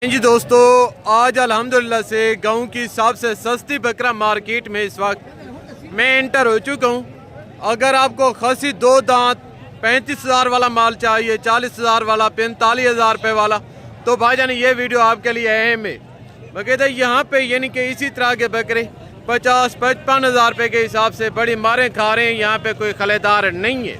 जी दोस्तों, आज अल्हम्दुलिल्लाह से गांव की सबसे सस्ती बकरा मार्केट में इस वक्त मैं एंटर हो चुका हूं। अगर आपको खसी दो दांत 35,000 वाला माल चाहिए, 40,000 वाला, 45,000 रुपये वाला, तो भाईजान ये वीडियो आपके लिए अहम है। बकायदा यहाँ पे यानी कि इसी तरह के बकरे 50-55,000 रुपये के हिसाब से बड़ी मारें खा रहे हैं। यहाँ पे कोई खलेदार नहीं है।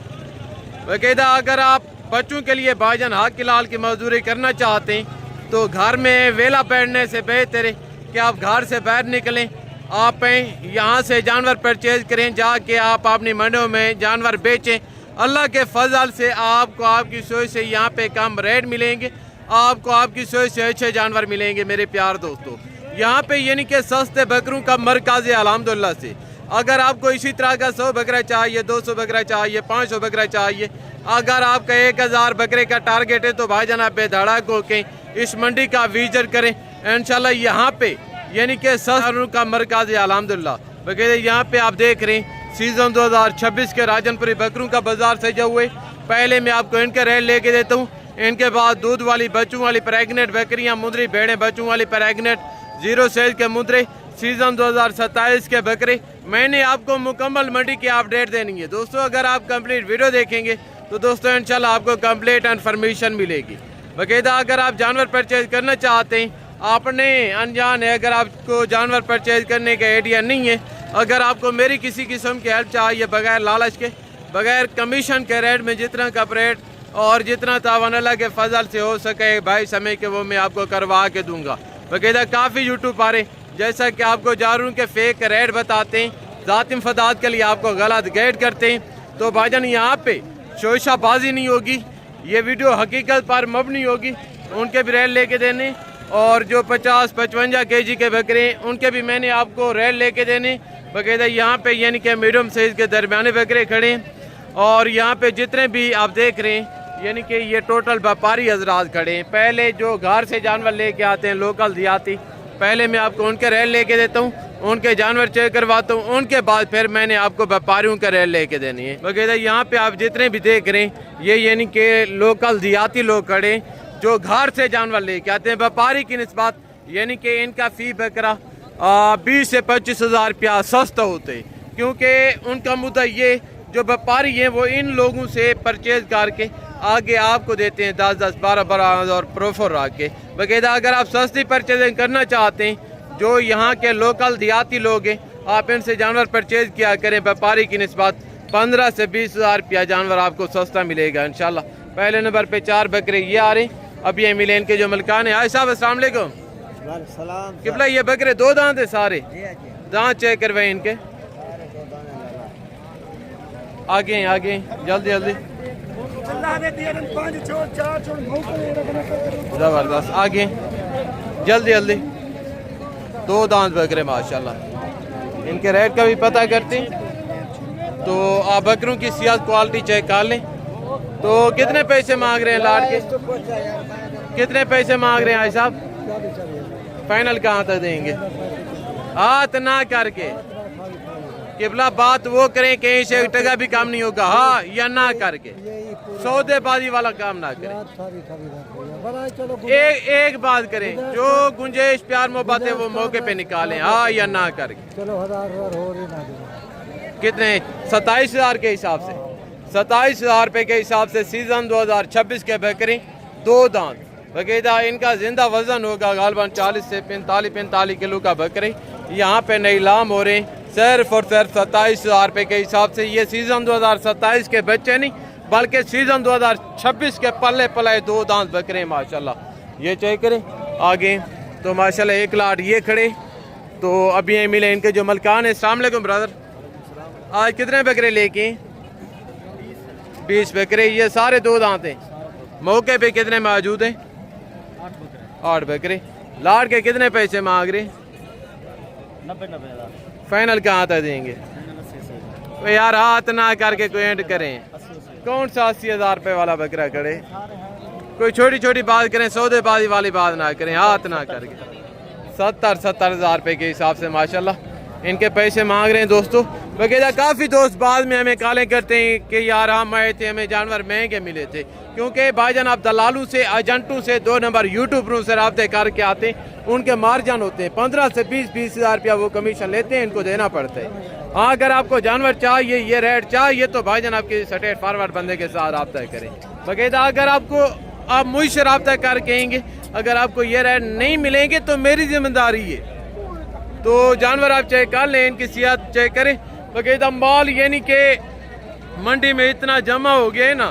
बकायदा अगर आप बच्चों के लिए भाईजान हक लाल की मजदूरी करना चाहते हैं तो घर में वेला बैठने से बेहतर है कि आप घर से बाहर निकलें, आप यहाँ से जानवर परचेज करें, जाके आप अपनी मंडियों में जानवर बेचें। अल्लाह के फजल से आपको आपकी सोच से यहाँ पे कम रेट मिलेंगे, आपको आपकी सोच से अच्छे जानवर मिलेंगे। मेरे प्यार दोस्तों, यहाँ पे यानी कि सस्ते बकरों का मरकज़ है अल्हम्दुलिल्लाह से। अगर आपको इसी तरह का 100 बकरा चाहिए, 200 बकरा चाहिए, 500 बकरा चाहिए, अगर आपका 1000 बकरे का टारगेट है तो भाईजान आप बेधड़क होके इस मंडी का विजिट करें। इंशाल्लाह यहाँ पे यानी कि सस्ते का मरकज़ है अल्हम्दुलिल्लाह। बकायदा यहाँ पे आप देख रहे हैं सीजन 2026 के राजनपुरी बकरों का बाजार सजा हुए। पहले मैं आपको इनके रेट लेके देता हूँ, इनके बाद दूध वाली बच्चों वाली प्रेगनेंट बकरियाँ, मुंदरी भेड़ें बच्चों वाली प्रेगनेंट, जीरो सेल के मुंदरे, सीजन 2027 के बकरे। मैंने आपको मुकम्मल मंडी की अपडेट देनी है दोस्तों। अगर आप कंप्लीट वीडियो देखेंगे तो दोस्तों इंशाल्लाह आपको कंप्लीट इन्फॉर्मेशन मिलेगी। बकायदा अगर आप जानवर परचेज करना चाहते हैं, आपने अनजान है, अगर आपको जानवर परचेज करने का आइडिया नहीं है, अगर आपको मेरी किसी किस्म की हेल्प चाहिए बगैर लालच के, बगैर कमीशन के रेट में जितना का रेट और जितना तावन अल्लाह के फजल से हो सके भाई समय के वो मैं आपको करवा के दूंगा। बकायदा काफ़ी यूट्यूब पर जैसा कि आपको जारून के फेक रेट बताते हैं, ज़ातिम फदात के लिए आपको गलत गाइड करते हैं, तो भाईजान यहाँ पे शोशाबाजी नहीं होगी। ये वीडियो हकीकत पर मबनी होगी। उनके भी रेट लेके देने, और जो 50-55 kg के बकरे हैं उनके भी मैंने आपको रेट लेके देने। बकायदा यहाँ पे यानी कि मीडियम साइज़ के दरमियाने बकरे खड़े हैं। और यहाँ पे जितने भी आप देख रहे हैं यानी कि ये टोटल व्यापारी हजरात खड़े हैं। पहले जो घर से जानवर लेके आते हैं लोकल देहाती, पहले मैं आपको उनके रेट लेके देता हूँ, उनके जानवर चेक करवाता हूँ, उनके बाद फिर मैंने आपको व्यापारियों का रेट लेके देनी है। वगैरह यहाँ पे आप जितने भी देख रहे हैं ये यानी कि लोकल देहाती लोग खड़े जो घर से जानवर लेके आते हैं। व्यापारी की निस्बत यानी कि इनका फी बकरा 20 से 25 हज़ार रुपया सस्ता होते हैं, क्योंकि उनका मुद्दा ये जो व्यापारी हैं वो इन लोगों से परचेज करके आगे आपको देते हैं 10-10, 12-12 हज़ार प्रोफर रख के। बकायदा अगर आप सस्ती परचेजिंग करना चाहते हैं, जो यहाँ के लोकल देहाती लोग हैं, आप इनसे जानवर परचेज किया करें। व्यापारी की निस्बत 15 से 20 हज़ार रुपया जानवर आपको सस्ता मिलेगा इंशाल्लाह। पहले नंबर पे 4 बकरे ये आ रहे हैं, अब ये मिले इनके जो मलकान है। साहब अस्सलाम वालेकुम। किबला ये बकरे 2 दांत है सारे? दांत चेक करवाए इनके, आगे आगे जल्दी जल्दी, जबरदस्त, आगे जल्दी जल्दी। 2 दांत बकरे माशाल्लाह। इनके रेट का भी पता करते हैं तो आप बकरों की सियात क्वालिटी चेक कर लें। तो कितने पैसे मांग रहे हैं लाट के? कितने पैसे मांग रहे हैं भाई साहब? फाइनल कहाँ तक देंगे? हाथ ना करके किबला बात वो करें कहीं से 1 टका भी काम नहीं होगा, हाँ या ना करके, सौदेबाजी वाला काम ना करें। एक बात करें, जो गुंजाइश प्यार मोहब्बत है वो मौके पे निकालें, हाँ या ना करके। कितने? 27,000 के हिसाब से, 27,000 रुपये के हिसाब से सीजन 2026 के बकरे 2 दांत। बकायदा इनका जिंदा वजन होगा गालबन 40 से 45 किलो का बकरे यहाँ पे नीलाम हो रहे हैं सिर्फ और सिर्फ 27,000 रुपये के हिसाब से। ये सीजन 2027 के बच्चे नहीं बल्कि सीजन 2026 के पल्ले पलाए 2 दांत बकरे माशाल्लाह। ये चेक करें आगे तो माशाल्लाह 1 लाट ये खड़े। तो अभी ये मिले इनके जो मलकान है। अस्सलाम वालेकुम ब्रदर, आज कितने बकरे लेके? 20 बकरे, ये सारे 2 दांत हैं। मौके पे कितने मौजूद हैं? 8 बकरे। लाट के कितने पैसे मांग रहे? 90,000। फाइनल कहाँ तक देंगे? तो यार हाथ ना करके कोई एंड करें। कौन सा 80,000 रुपये वाला बकरा खड़े? कोई छोटी छोटी बात करें, सौदेबाजी वाली बात ना करें, हाथ ना करके। 70 हज़ार रुपये के हिसाब से माशाल्लाह इनके पैसे मांग रहे हैं दोस्तों। वगैरह काफ़ी दोस्त बाद में हमें कालें करते हैं कि यार हम आए थे, हमें जानवर महंगे मिले थे। क्योंकि भाईजान आप दलालों से, एजेंटों से, 2 नंबर यूट्यूबरों से रब्ते करके आते हैं, उनके मार्जिन होते हैं 15 से 20 हज़ार रुपया वो कमीशन लेते हैं, इनको देना पड़ता है। हाँ, अगर आपको जानवर चाहिए, ये रेट चाहिए, तो भाईजान आपके स्ट्रेट फॉरवर्ड बंदे के साथ रब्ता करें बाकायदा। अगर आपको आप मुझसे रब्ता कर कहेंगे अगर आपको ये रेट नहीं मिलेंगे तो मेरी जिम्मेदारी है। तो जानवर आप चेक कर लें, इनकी सेहत चेक करें बाकायदा। माल यानी कि मंडी में इतना जमा हो गया है ना,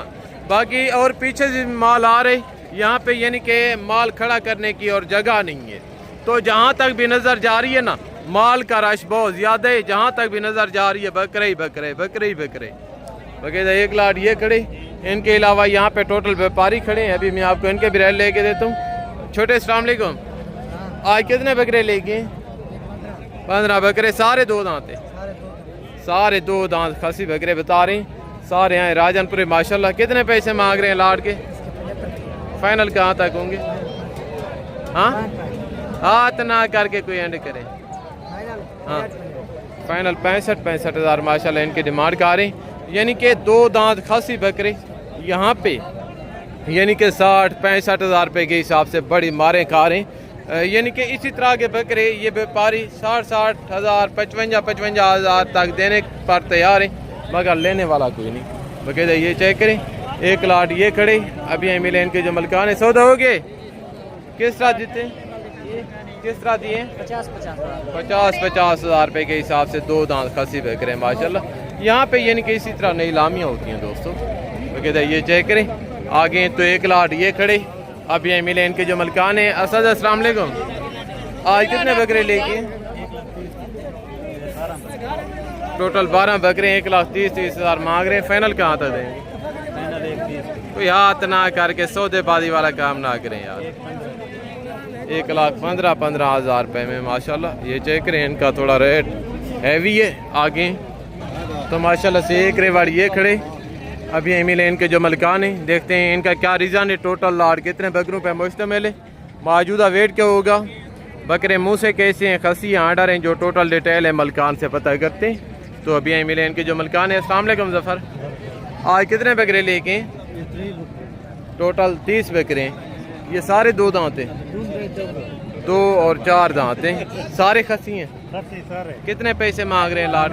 बाकी और पीछे से माल आ रहे, यहाँ पे यानी कि माल खड़ा करने की और जगह नहीं है। तो जहाँ तक भी नज़र जा रही है ना, माल का रश बहुत ज़्यादा है। जहाँ तक भी नज़र जा रही है बकरे ही बकरे, बकरे ही बकरे बाकायदा। एक लाट ये खड़े, इनके अलावा यहाँ पे टोटल व्यापारी खड़े हैं। अभी मैं आपको इनके भी रेट लेके देता हूँ। छोटे अस्सलाम वालेकुम, आज कितने बकरे लेके? 15 बकरे, सारे 2 दांत है, सारे 2 दांत खसी बकरे बता रहे हैं। सारे हैं राजनपुरे माशाल्लाह। कितने पैसे मांग रहे हैं लाट के? फाइनल कहाँ तक होंगे? हाँ, हाथ ना करके कोई एंड करे। हाँ, फाइनल 65 हज़ार माशाल्लाह इनकी डिमांड कर रहे हैं। यानी कि 2 दांत खासी बकरे यहाँ पे यानी कि 60-65 हज़ार रुपये के हिसाब से बड़ी मारें खा रहे हैं। यानी कि इसी तरह के बकरे ये व्यापारी 60 हज़ार 55 हज़ार तक देने पर तैयार है, मगर लेने वाला कोई नहीं बाकायदा। ये चेक करें, एक लाट ये खड़े, अभी यहाँ मिले इनके जो मलकान है। सौदा हो गए? किस तरह देते? किस तरह दिए? 50 हज़ार रुपये के हिसाब से 2 दांत खसी बकरे माशाल्लाह। यहाँ पे यानी कि इसी तरह नीलामियाँ होती हैं दोस्तों बाकायदा। ये चेक करें आगे तो एक लाट ये खड़े, अब ये मिले इनके जो मलकान है। असद अस्सलाम वालेकुम, आज कितने बकरे लेके? टोटल 12 बकरे, 1,30,30 हज़ार मांग रहे हैं। फाइनल कहाँ तक देंगे? कोई हाथ ना करके सौदेबाजी वाला काम ना करें यार। 1,15,15 हज़ार रुपये में माशाल्लाह। ये चेक करें, इनका थोड़ा रेट हैवी है आगे तो माशाल्लाह से। एक रेवाड़ ये खड़े, अभी ये मिले इनके जो मलकान हैं। देखते हैं इनका क्या रीज़न है, टोटल लाट कितने बकरों पे मुश्तमिल है, मौजूदा वेट क्या होगा, बकरे मुँह से कैसे हैं, खसी आर्डर हैं, जो टोटल डिटेल है मलकान से पता करते हैं। तो अभी यहाँ मिले इनके जो मलकान है। अस्सलाम वालेकुम ज़फ़र, आज कितने बकरे लेके? टोटल 30 बकरे हैं। ये सारे 2 दांत हैं, 2 और 4 दांत हैं, सारे खसी हैं। कितने पैसे मांग रहे हैं लाट?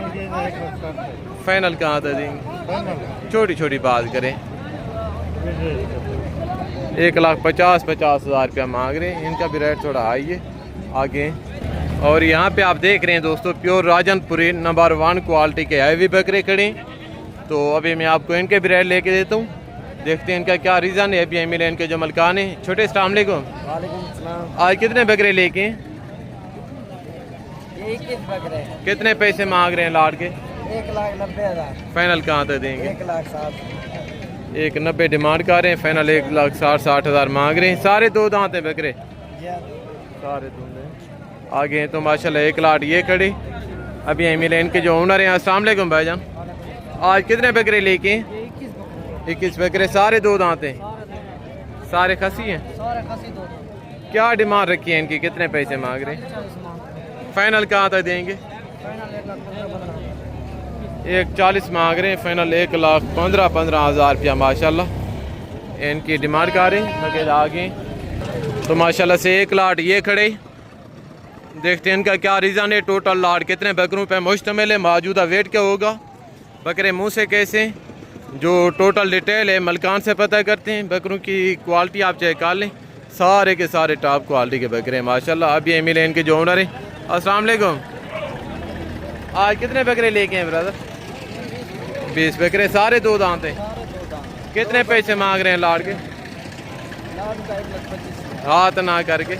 फाइनल कहाँ तक देंगे? छोटी छोटी बात करें, 1,50,50 हज़ार रुपया मांग रहे हैं। इनका भी रेट थोड़ा हाई है आगे। और यहाँ पे आप देख रहे हैं दोस्तों, प्योर राजनपुरी नंबर 1 क्वालिटी के हैवी बकरे खड़े। तो अभी मैं आपको इनके भी रेट लेके देता हूँ, देखते हैं इनका क्या रीज़न है। अभी मिले इनके जो मलकान है। छोटे अस्सलाम वालेकुम, आज कितने बकरे लेके? 21 बकरे। कितने पैसे मांग रहे हैं लाट के? 1,90,000। फाइनल कहाँ तक देंगे? 1,60,000। 1,90 डिमांड कर रहे हैं, फाइनल 1,60,60 हज़ार मांग रहे हैं। सारे 2 दांत हैं बकरे, सारे 2 आगे हैं। तो माशाल्लाह एक लाट ये खड़े, अभी यहाँ मिले इनके जो ओनर हैं। अस्सलाम वालेकुम भाईजान, आज कितने बकरे लेके? 21 बकरे, सारे 2 दांत हैं, सारे खसी हैं। क्या डिमांड रखी है इनकी, कितने पैसे मांग रहे हैं? फाइनल कहाँ तक देंगे? 1,40 मांग रहे हैं, फाइनल 1,15,15 हज़ार रुपया माशाल्लाह इनकी डिमांड कर रहे हैं। आगे तो माशाल्लाह से एक लाट ये खड़े, देखते हैं इनका क्या रीज़न है। टोटल लाट कितने बकरों पे मुश्तमिल है, मौजूदा वेट क्या होगा, बकरे मुंह से कैसे, जो टोटल डिटेल है मलकान से पता करते हैं। बकरों की क्वालिटी आप चेक कर लें, सारे के सारे टॉप क्वालिटी के बकरे हैं माशाल्लाह। अब ये मिले इनके जो ओनर हैं। अस्सलाम वालेकुम, आज कितने बकरे लेके हैं ब्रदर? 20 बकरे, सारे 2 दांत हैं। कितने पैसे मांग रहे हैं लाट के? हाथ ना करके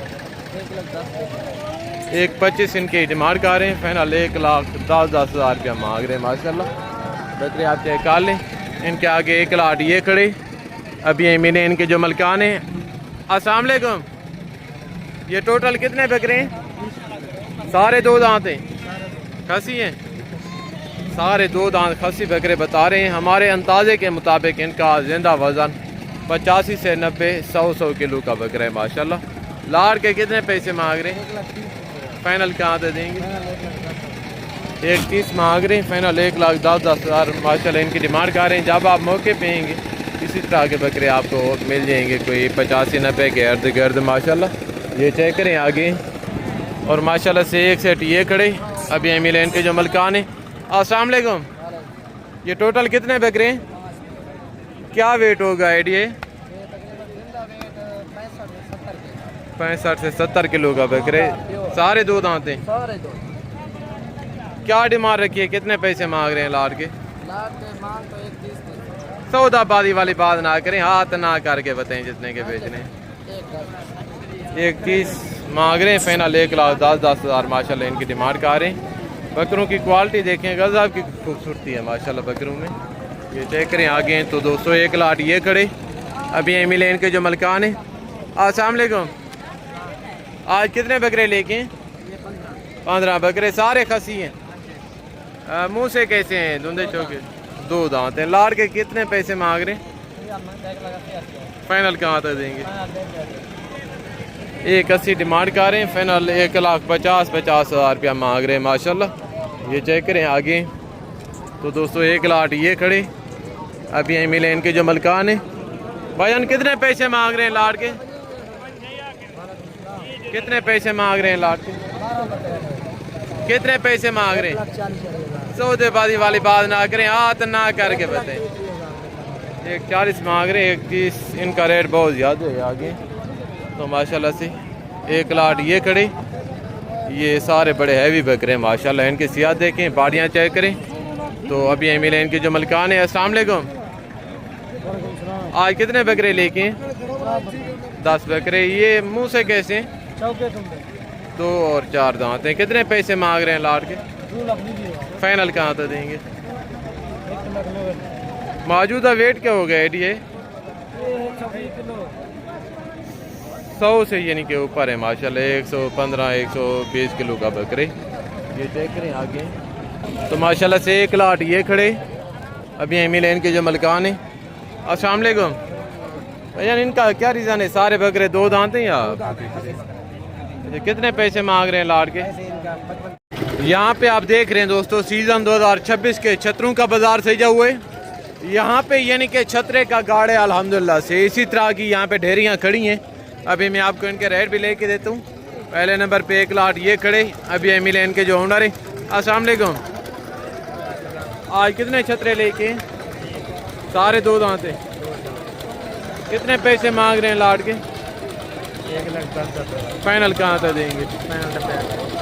1,25 इनकी डिमांड कर रहे हैं, फाइनल 1,10,10 हज़ार रुपया मांग रहे हैं माशाल्लाह। बकरे आप चेक कर लें, इनके आगे एक लाट ये खड़े, अभी ये मिले इनके जो मलकान हैं। अस्सलाम वालेकुम, ये टोटल कितने बकरे हैं? सारे 2 दांत हैं, खसी हैं, सारे 2 दांत खसी बकरे बता रहे हैं। हमारे अंदाजे के मुताबिक इनका जिंदा वज़न 85 से 90 100 किलो का बकरा है माशाल्लाह। लाट के कितने पैसे मांग रहे हैं? फाइनल कहाँ दे देंगे? 1,30 मांग रहे हैं, फाइनल 1,10,10 हज़ार माशाल्लाह इनकी डिमांड कर रहे हैं। जब आप मौके पे आएंगे इसी तरह के बकरे आपको मिल जाएंगे, कोई 85-90 के अर्द गर्द माशाल्लाह। ये चेक करें आगे। और माशाल्लाह से एक सेट ये खड़े अभी एमी लेन के जो मलकान है। अस्सलाम वालेकुम। ये टोटल कितने बकरे हैं, क्या वेट होगा आइडिया? 65 से 70 किलो का बकरे, सारे दो दांत हैं। सारे दो क्या डिमांड रखी है, कितने पैसे मांग रहे हैं लाट के? लाख के मांग तो 130 सौदाबाजी वाली बात ना करें, हाथ ना करके बताएं जितने के बेचने। 130 मांग रहे हैं फाइनल, 1,10,10 हज़ार माशाल्लाह इनकी डिमांड कर रहे हैं। बकरों की क्वालिटी देखें, गज़ब की खूबसूरती है माशाल्लाह बकरों में। ये चेक करें आगे हैं तो दोस्तों 1 लाट ये खड़े अभी एमी लेन के जो मलकान है। अस्सलाम वालेकुम। आज कितने बकरे लेके हैं? 15 बकरे, सारे खसी हैं। मुंह से कैसे हैं, धुंधे चौके, दो दांत हैं। लाट के कितने पैसे मांग रहे हैं, फाइनल कहाँ तक देंगे? 180 डिमांड कर रहे हैं, फाइनल 1,50,50 हज़ार रुपया मांग रहे हैं माशाल्लाह। ये चेक करें आगे तो दोस्तों 1 लाट ये खड़े अभी एमी लेन के जो मलकान है। भाईजान कितने पैसे मांग रहे हैं लाट के, कितने पैसे मांग रहे हैं लाट के, कितने पैसे मांग रहे हैं? सौदेबाजी वाली बात ना करें, हाथ ना करके बताएं। 140 मांग रहे हैं, 130 इनका रेट बहुत ज़्यादा है आगे तो माशाल्लाह से। 1 लाट ये खड़े, ये सारे बड़े हैवी बकरे हैं माशाल्लाह। इनके सियात देखें, बाड़ियाँ चेक करें तो अभी एमी लेन के जो मलकान है। अस्सलाम वालेकुम। आज कितने बकरे लेके हैं? 10 बकरे। ये मुंह से कैसे हैं? 2 और 4 दांत हैं। कितने पैसे मांग रहे हैं लाट के, फाइनल कहाँ तक देंगे? मौजूदा वेट क्या हो गया ये? 100 से यानी के ऊपर है माशाल्लाह, 115-120 किलो का बकरे। ये चेक करें आगे तो माशाल्लाह से 1 लाट ये खड़े अभी एमी लेन के जो मलकान है। अस्सलाम वालेकुम भैया, इनका क्या रीज़न है, सारे बकरे 2 दांत हैं या कितने पैसे मांग रहे हैं लाट के? यहाँ पे आप देख रहे हैं दोस्तों सीज़न 2026 के छतरों का बाज़ार सजा हुआ है। यहाँ पे यानी कि छतरे का गाड़ है अल्हम्दुलिल्लाह से। इसी तरह की यहाँ पे ढेरियाँ खड़ी हैं। अभी मैं आपको इनके रेट भी लेके देता हूँ। पहले नंबर पे 1 लाट ये खड़े अभी एमी लेन के जो ओनर है। अस्सलाम वालेकुम। आज कितने छतरे लेके? सारे 2 दांत हैं। कितने पैसे मांग रहे हैं लाट के? 1,10,000 फाइनल कहाँ तक देंगे?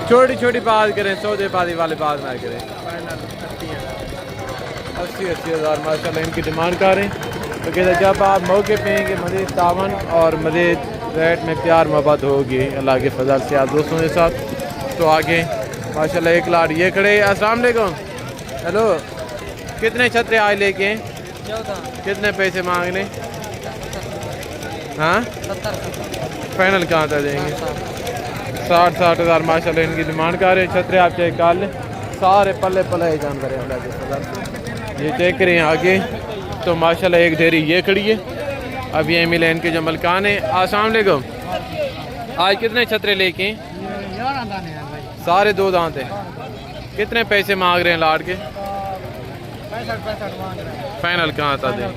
छोटी छोटी बात करें, सौदेबाजी वाली बात ना करें। 80 हज़ार माशाल्लाह इनकी डिमांड कर रहे हैं। तो कहते जब आप मौके पे हैं कि मज़ीद तावन और मज़ीद रेट में प्यार मोहब्बत होगी अल्लाह के फजल से आप दोस्तों के साथ। तो आगे माशाल्लाह 1 लाट ये खड़े। अस्सलाम वालेकुम। हेलो, कितने छतरे आज लेके हैं? 14 कितने पैसे मांग रहे हैं? हाँ, 70 फाइनल कहाँ तक देंगे? 60 हज़ार माशाल्लाह इनकी डिमांड कर रहे हैं। छतरे आप चेक कर लें, सारे पल्ले पल्ले जानवर हैं अल्लाह के फजल से। ये चेक करें आगे तो माशाल्लाह एक ढेरी ये खड़ी है अभी एमी लेन के जो मलकान है। अस्सलाम वालेकुम। आज कितने छतरे लेके हैं? सारे 2 दांत हैं। कितने पैसे मांग रहे हैं लाट के? 65 फाइनल कहाँ था दें?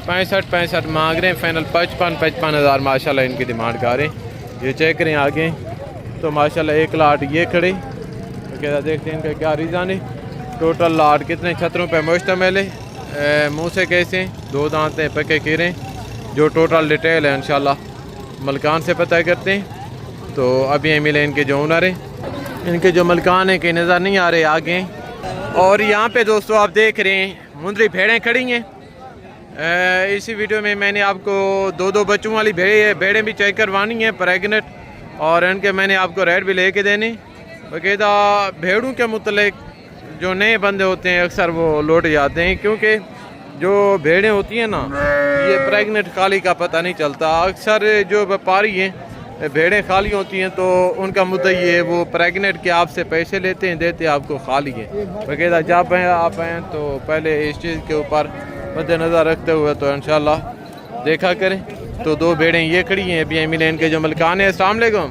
65 मांग रहे हैं, फाइनल 55 हज़ार माशाल्लाह इनकी डिमांड कर रहे हैं। ये चेक करें आगे तो माशाल्लाह 1 लाट ये खड़े। तो क्या देखते हैं इनका क्या रीज़न है। टोटल लाट कितने छतरों पे मुश्तमिल है? मुँह से कैसे? 2 दांत हैं, पके कीरे। जो टोटल डिटेल है इंशाल्लाह मलकान से पता करते हैं। तो अभी एमी लेन के जो ओनर है, इनके जो मलकान है कि नज़र नहीं आ रहे आगे। और यहाँ पे दोस्तों आप देख रहे हैं मुंदरी भेड़ें खड़ी हैं। इसी वीडियो में मैंने आपको 2 बच्चों वाली भेड़ें भी चेक करवानी है प्रेगनेंट, और इनके मैंने आपको रेट भी लेके देने। बाकायदा भेड़ों के मुतल्लिक जो नए बंदे होते हैं अक्सर वो लौट जाते हैं, क्योंकि जो भेड़ें होती हैं ना ये प्रेगनेंट खाली का पता नहीं चलता। अक्सर जो व्यापारी हैं भेड़ें खाली होती हैं तो उनका मुद्दा ये है वो प्रेगनेंट के आपसे पैसे लेते हैं, देते आपको खाली है। बाकायदा जब आप आएँ तो पहले इस चीज़ के ऊपर मद्देनज़र रखते हुए तो इंशाल्लाह देखा करें। तो 2 भेड़ें ये खड़ी हैं अभी एमी लेन के जो मलकान है। अस्सलाम वालेकुम।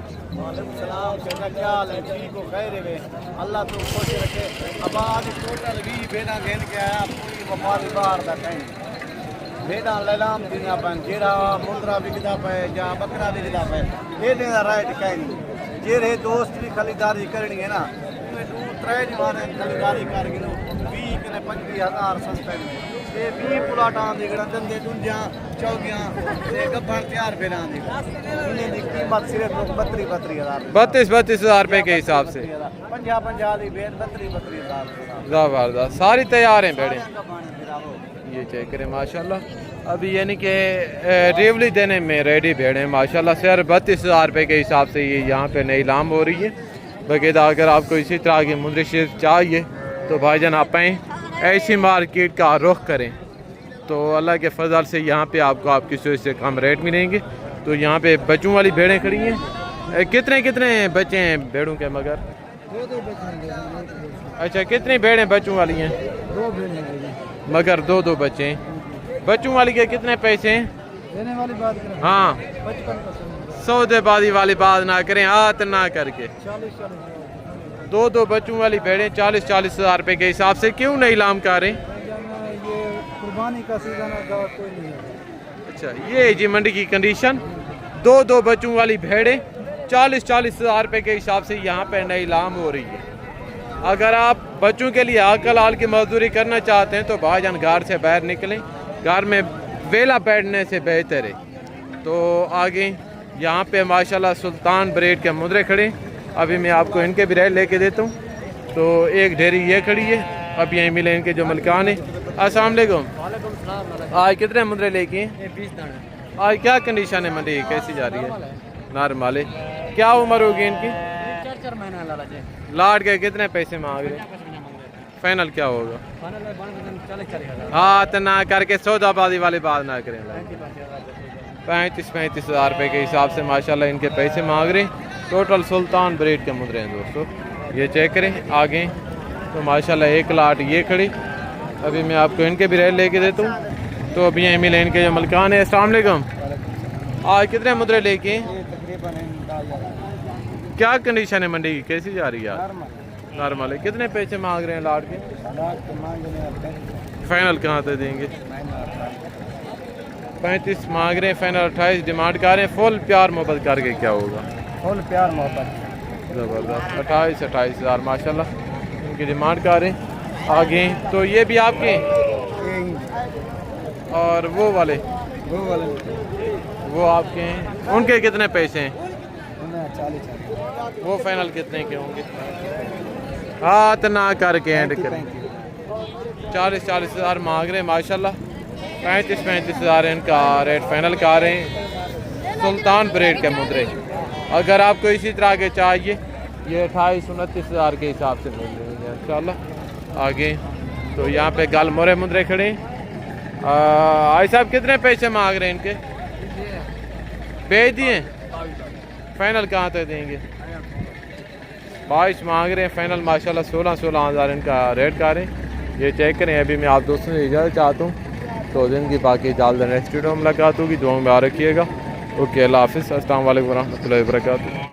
अल्लाह तो खुश रखे। अब आज टोटल 20 बेना गेंद के आया पूरी व्यापार बाहर का कहीं भेड़ा लैलाम दिया पन जेड़ा मुंदरा बिकदा पे या बकरा बिकदा पे ये देना राइट कहीं नहीं जेरे दोस्त की खरीदारी करनी है ना उन्हें दू त्रै जमाने खरीदारी कर गिनो 20 कने 25,000 सस्ते में ये 20 प्लाटां दी गड़ा दंदे दुंजियां चौगियां ते गब्बन तैयार फेरां दी उन्हें दी कीमत सिर्फ 32,000 32,000 रुपए के हिसाब से 50 दी भेड़ 32,000 जबरदस्त सारी तैयार हैं भेड़ें ये चेक करें माशाल्लाह अभी यानी कि रेवली देने में रेडी भेड़ें माशाल्लाह सिर्फ 32,000 रुपए के हिसाब से ये यहाँ पे नीलाम हो रही है। बाकायदा अगर आपको इसी तरह की मुंदरी शीर चाहिए तो भाईजान आप आएँ ऐसी मार्केट का रुख करें तो अल्लाह के फजल से यहाँ पे आपको आपकी सोच से कम रेट मिलेंगे। तो यहाँ पे बच्चों वाली भेड़ें खड़ी हैं। कितने कितने बच्चे हैं भेड़ों के मगर? अच्छा कितनी भेड़ें बच्चों वाली हैं? 2 भेड़ें मगर 2 बच्चे हैं। बच्चों वाली के कितने पैसे हैं? देने वाली बात करें हाँ 55 सौदेबाजी वाली बात ना करें हाथ ना करके 40 2 बच्चों वाली भेड़ें 40,000 रुपए के हिसाब से क्यों नहीं लाम कर रहे? ये कुर्बानी का सीजन है कोई नहीं है। अच्छा ये जी मंडी की कंडीशन 2 बच्चों वाली भेड़ें 40,000 रुपए के हिसाब से यहाँ पे नई लाम हो रही है। अगर आप बच्चों के लिए अकल हाल की मजदूरी करना चाहते हैं तो भाईजान घर से बाहर निकलें, घर में वेला बैठने से बेहतर है। तो आगे यहाँ पे माशाल्लाह सुल्तान ब्रेड के मुंदरे खड़े, अभी मैं आपको इनके भी रेट लेके देता हूँ। तो एक ढेरी ये खड़ी है, अब यहीं मिले इनके जो मलकान है। अस्सलाम वालेकुम। आज कितने मुंदरे लेके हैं? 20 दाने। आज क्या कंडीशन है मंडी कैसी जा रही है? नॉर्मल है। क्या उम्र होगी इनकी? 4 महीना लाला जी। लाट के कितने पैसे मांग रहे? फाइनल क्या होगा? 40 हाथ ना करके सौदाबाजी वाली बात ना करें। 35,000 रुपए के हिसाब से माशाल्लाह इनके पैसे मांग रहे। टोटल सुल्तान ब्रेड के मुंदरे हैं दोस्तों, ये चेक करें। आगे तो माशाल्लाह एक लाट ये खड़ी, अभी मैं आपको इनके भी रेट लेके देता हूँ। तो अभी यहीं मिले इनके जो मलकान है। अस्सलाम वालेकुम। आज कितने मुंदरे लेके? क्या कंडीशन है मंडी की कैसी जा रही है? नॉर्मल है। कितने पैसे मांग रहे हैं लाट के? फाइनल कहाँ तक देंगे? 35 मांग रहे हैं, फाइनल 28 डिमांड कर रहे हैं। फुल प्यार मोहब्बत करके क्या होगा? फुल प्यार मोहब्बत ज़बरदस्त 28,000 माशाल्लाह इनकी डिमांड कर रहे हैं। आगे तो ये भी आपके और वो वाले वो आपके हैं, उनके कितने पैसे हैं? 40 वो फाइनल कितने के होंगे? हाथ ना करके एंड करें। 40,000 मांग रहे हैं माशाल्लाह। 35,000 इनका रेट फाइनल कर रहे हैं। सुल्तान ब्रेड के मुंदरे अगर आपको इसी तरह के चाहिए ये 28-29,000 के हिसाब से मिल रहे हैं इंशाल्लाह। आगे तो यहाँ पे गल मोरे मुंदरे खड़े। आई साहब कितने पैसे मांग रहे हैं इनके? भेज दिए। फाइनल कहाँ तक देंगे? 22 मांग रहे हैं फाइनल माशाल्लाह। 16,000 इनका रेट कर रहे हैं। ये चेक करें। अभी मैं आप दोस्तों से इजाज़त चाहता हूँ तो दिन की बाकी जल्द नेक्स्ट वीडियो में मुलाकात होगी। दुआ में आ रखिएगा। ओके अल्लाह हाफिज़। अस्सलाम वालेकुम रहमतुल्लाहि व बरकातुहू।